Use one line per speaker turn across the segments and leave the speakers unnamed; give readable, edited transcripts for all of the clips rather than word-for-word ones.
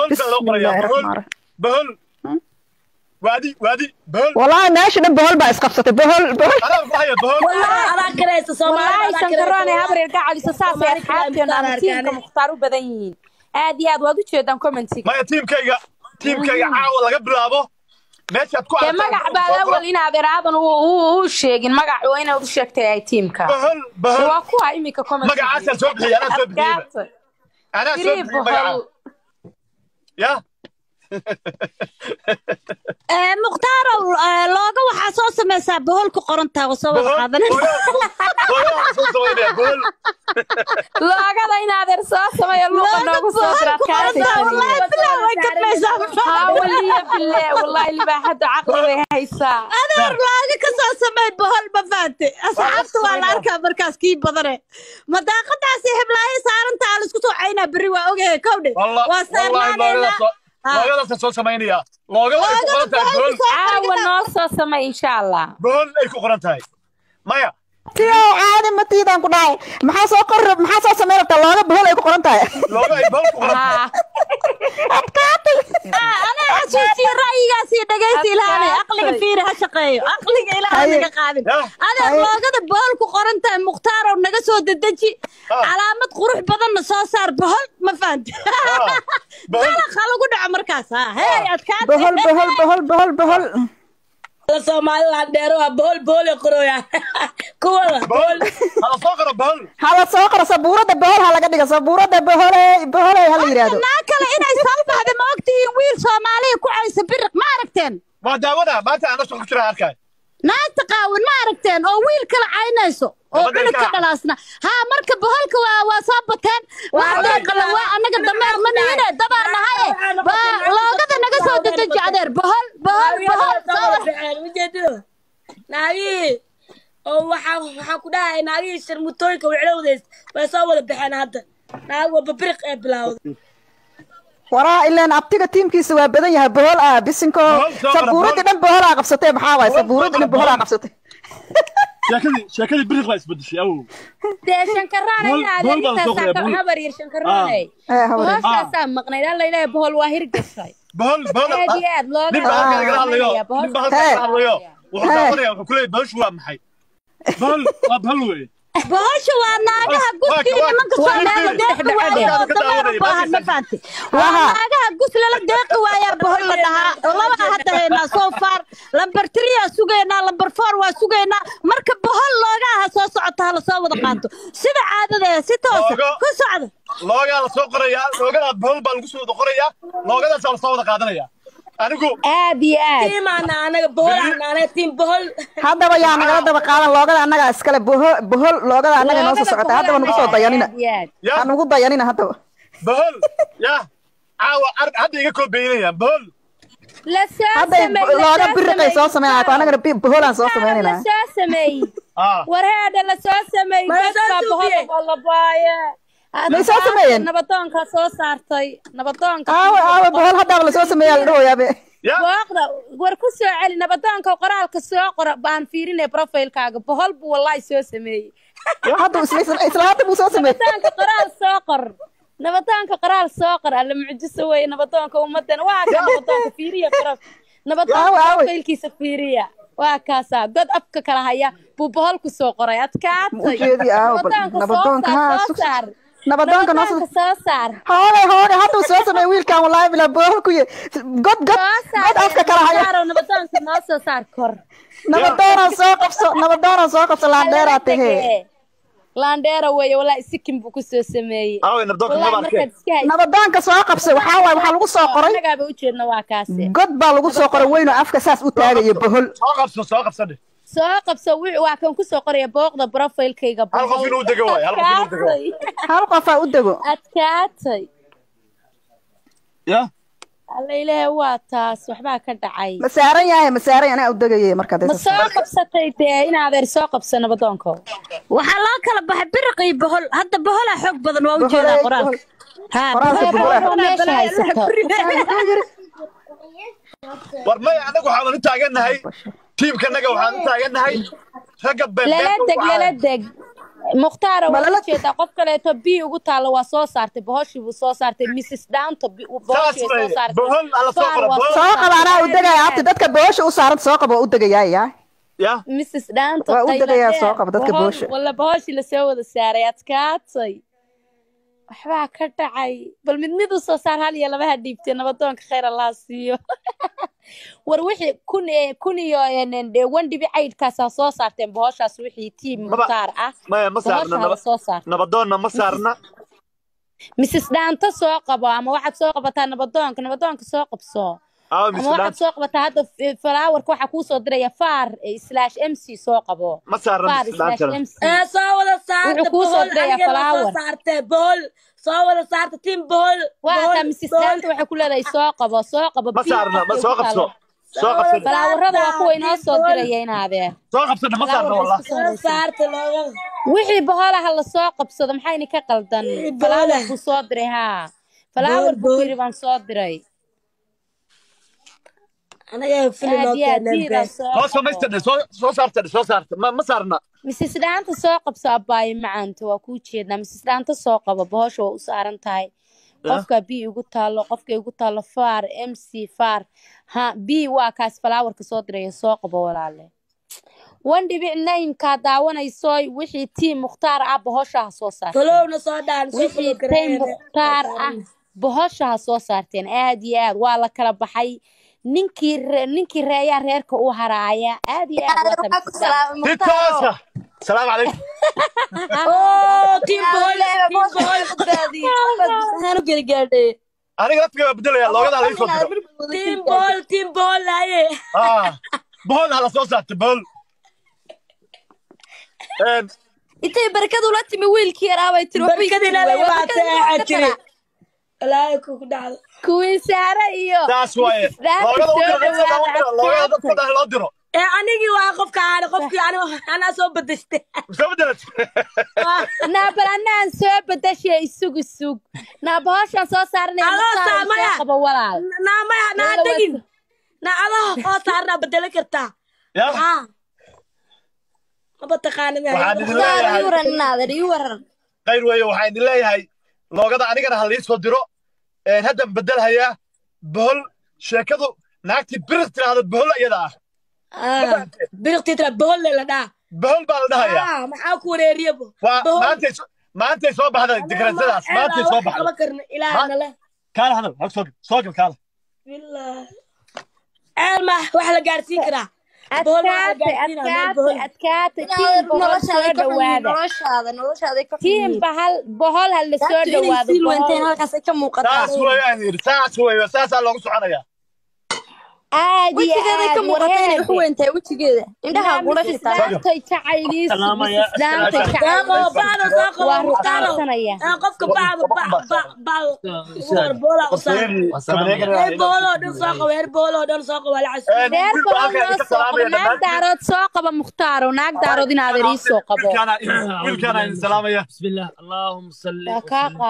بهول
بسم الله الرحمن الرحيم
بهول وادي بهول
والله ماشي بهول بقى اسقفصتي بهول
انا بحيا بهول
والله أنا كريس
والله
صومالي
شنكراني هبر يرجع على ساساس يا أصحابتي أنا تيمك مختار بدنيين عادي هذا وادو تشدان كومنتي
ما تيمكيga caawa laga bilaabo meesha aad ku
يا مقع بعد أول إن هذا رابن وشيء مقع وين أول شيء تاعي تيمك
بهول
هو كوا إيميكا كومنتي
مقع عسل سوبحي أنا سوبحي مقع يا
مختار لوغا waxaa soo sameeysaa boholka qorantaa soo wada qaadanaysa
loogada in adeer soo sameeyo luuqa noogu soo diraadkaasay wallahi libaaxada caqli way haysaa
adeer looga ka soo sameey bohol ma faante asxaabtu waa la arkaa markaas kii badane madaaqadaasi heblaahay saarantaa la isku soo caynaa bari waa ogahay kowdhe waa saarnaanayna
لوغا سو سمينيا لوغا اي ku qoran tahay bol
caawa noo soo samay insha Allah
bol ay ku qoran tahay maya
tiyo caadi ma tiidan ku dhaay maxaa soo sameeyay looga bol ay ku qoran tahay
looga ay bol ku qoran tahay
ana xasuusi ra'yigaasi dhageysi ilaahay aqliga fiir ha shaqeeyo aqliga ilaahay naga qaadin adeer loogada bol ku qoran tahay mukhtaar oo naga soo dedeji calaamad qurux badan soo saar bol ma fahanti bal khalagu dhac markaas hey adkaad
بهول
Soomaali la dheero bol qoroya kuwada
bol hala soo qoro bol
hala soo qoro sabuurada bهول hala laga dhigo sabuurada bهول hala yiraahdo
na kale inay soo baxdo ma ogtiin wiil Soomaali ku caysa biriq ma aragteen
ma daawada maanta aan soo jira arkay
naagta qaawan ma aragteen oo wiil kala caynayso oo dhulka dhalaasna ha marka boholka waa soo bateen waa qala waa anaga dameer ma niyada dabaanahay ba loogada naga soo dedeji adeer bohol ujeedo naagi oo waxa ku dhahay naagi sharmutooyinka wiclowdeys way soo wada baxeen hadda naag walba biriq ee bilawday
waraa ilaan abtiga tiimkiisa waa badan yahay bohol bisinko sabuurada dhan bohol qabsatay maxaa waay sabuurada dhan bohol qabsatay
شكلي بريق لا يسبدش او
ديشان كراني هذا هبر يرشان كراني هوشا سام مقني لا لا بهول واهر قشاي
بهول
هادياد لوغا
نبا وحنا كل بهش waa maxay بهول way
بهش waa naagaha gudkiina manka Soomaaliya deeq ma faanti waa naagaha gusla la deeq waaya bohol la dhahaa laba hadda heena soo far lambar 3 sugeena lambar 4 waa sugeena marka bohol looga soo socota la soo wada qaato sida caadada si toos ku socdo
looga la soo qoraya loogada bohol baa lagu soo wada qoraya loogada soo wada qaadanaya anigu
aadi
tiimana anaga bohol anaga tiim bohol
hadaba yaa naga daba qaadan loogada anaga iskale bohol loogada anaga noo soo socota hadaba nagu soo dayanina aan ugu dayanina hadaba
bohol ya caawa hadda iga koobeynaya bohol
la
sameey looga birqay soo sameeyay anaga bohol aan soo sameeynina
la sameey warheeda la soo sameey dadka bohol wala baaya
ma soo sameeyeen
nabadoonka soo saartay nabadoonka
bohol hadaba la soo sameeyay la dhooyabe
waaqda war ku soo celi nabadoonka qoraalka soo qor baan fiirinay profilkaaga bohol buu wallahi soo sameeyay
hadda isla hadda buu soo sameeyay
nabadoonka qoraal soo qor nabadoonka qoraal soo qor alla mucjiso way nabadoonka ummadan waa ka nabadoonka fiiriya qoraal nabadoonka profilkiisa fiiriya waa kaasa dad afka kala haya buu bohol ku soo qoray adkaatay
nabadoonka soo saar nabadoonka noo
soo saar
hore hadda soo sameey wiilkan wallahi bila bohol ku god afka kala haya
nabadoonka noo soo saar kor
nabadoona soo qabso laandheera tahe
laandheera way wallahi sikin buu ku soo sameeyay
nabadoonka soo qabso waxa lagu soo qoray
anaga ba u jeedna waa kaasi
god baa lagu soo qoray weyno afka saas u taagayo bohol
soo qabso
soo qabso waa kan ku soo qoraya booqda profilkayga
hal qof inuu dago way
hal qof u dago
adkaatay
ya
alla ilaahay waa taas waxba ka dhacay
masaaran ana u dagayay marka
ma soo qabsatay in adeer soo qabsan nabadoonka
waxa la kala baxay biriqi bohol hadda bohol xoog badan waa u jeedaa qoraalka
war may anagu waxaan u taaganahay tiimkanaga waxaan u taaganahay ragga
la deg mukhtaar waa jeeda qof kale to bi ugu taalo waa soo saartay bohoshi buu soo saartay Mrs Danto bohoshi soo saartay
bohol ala soo qora
soo qabaana u dagay abti dadka bohoshi u saaran soo qabo u dagay
ya
Mrs Danto
waa u dagay soo qabo dadka bohoshi
wala bohoshi la soo wada saaray adkaatay waxba ka dhacay bal mid u soo saar hal iyo laba hadhiibtay nabadoonka khayr Allah siiyo war wixii kun iyo wan dhibi caydkaas soo saarteen bohoshaas wixii tiim mukhtaar ah
ma saarna nabadoonna ma saarna
Mrs Danto soo qabo ama waxaad soo qabataa nabadoonka soo qabso ama waxaad soo qabataa hadda flowerka waxa ku soo diraya far/mc soo qabo
ma saarna
soo wada saarta
ku soo diraya flower
saartay bol soo wada saarta team bol
waa Mrs Danto waxa ku leedahay soo qabo
ma saarna ma soo qabso
flowerada waa kuwa inoo soo diraya inaadee
soo qabsana ma saarna wallahi
saarta looga
wixii boholaha la soo qabsado maxay ka qaldan flower ku soo diray flower buu baan soo diray
anaga filin
soo saarta ma saarna
Mrs Danto soo qabso abaay macaanta waa ku jeedna Mrs Danto soo qabo bohosha waa u saaran tahay qofka bi ugu taalo far mc far bi waa kaas flowerka soo diray soo qabo walaale wan dhibic naynka daawanayso wixii team mukhtaar ah bohosha soo saartay
talowna soo dhaan
wixii team mukhtaar ah bohosha soo saarteen aad iyo aad waa la kala baxay ninkii reeyaa reerka u haraaya aad iyo aad
السلام عليكم
تيم بول هانو قاعدين
انا قلت بدل يا لوغدا على يسوق
تيم بول لاي
بول على صوصات بول
انت بركه ولا تمي ويلكي راوي تروح بركدنا لا باتا لا يكون دعل
كوين ساره iyo
taas way لوغدا dadka loo diro
anigi waa qofkii ana soo badastay
nabalanaan soo badashay sug nabahasha soo saarnay qabo walaal
na dagin na Allah oo saarna bedel kartaa ma taqaanay
waran qayr weeyo waxaan idin leeyahay loogada anigana hal soo diro hadda bedel haya bohol sheekadu naagti birq tiraahdo bohol iyada
birqti tira bohol la dhaa
bohol baa la dhahaya
maxaa ku wareeriyabo
maanta soo baxday dikrasadaas maanta soo baxday
ilaahna leh
kaala hadal soo gal kaala
billah alma wax la gaarsiin karaa
adkaata tiim bohol hal la soo dhawaado
saas weeyo saasaa loogu soconaya
وجهها كمقطعين حوينتها وجهها عندها قرش دانتي تعيليس دانتي
قفك بعض بولا بولا دون ساق وير بولا دون ساق ولا عسل
دير بولا ناك دارود ساق بمختار وناك دارود نادري ساق
كان السلام يا
بسم الله اللهم صل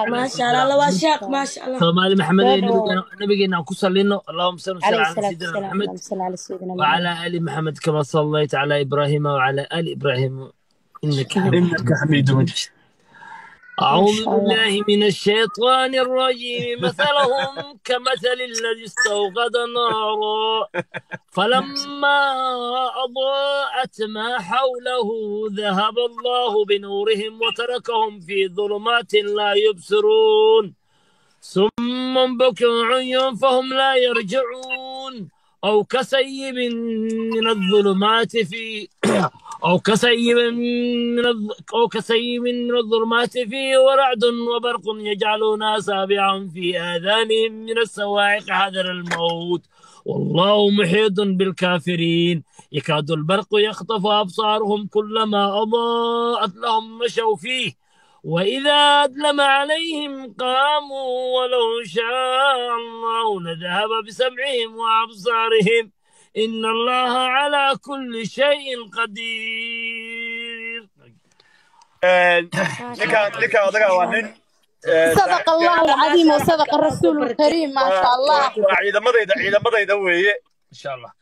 ما شاء الله واشاق ما شاء الله
سلام محمد نبينا كسلنا اللهم صل على سيدنا محمد وعلى آل محمد كما صليت على إبراهيم وعلى آل إبراهيم إنك
حميد مجيد.
أعوذ بالله من الشيطان الرجيم مثلهم كمثل الذي استوقد نارا فلما أضاءت ما حوله ذهب الله بنورهم وتركهم في ظلمات لا يبصرون صم بكم عمي فهم لا يرجعون أو كسيب من الظلمات فيه ورعد وبرق يجعلون أصابعهم في آذانهم من الصواعق حذر الموت والله محيط بالكافرين يكاد البرق يخطف أبصارهم كلما أضاءت لهم مشوا فيه وإذا أظلم عليهم قاموا ولو شاء الله لذهب بسمعهم وأبصارهم إن الله على كل شيء قدير.
صدق الله العظيم وصدق الرسول الكريم ما شاء الله.
عيد مضيدة وهي إن شاء الله.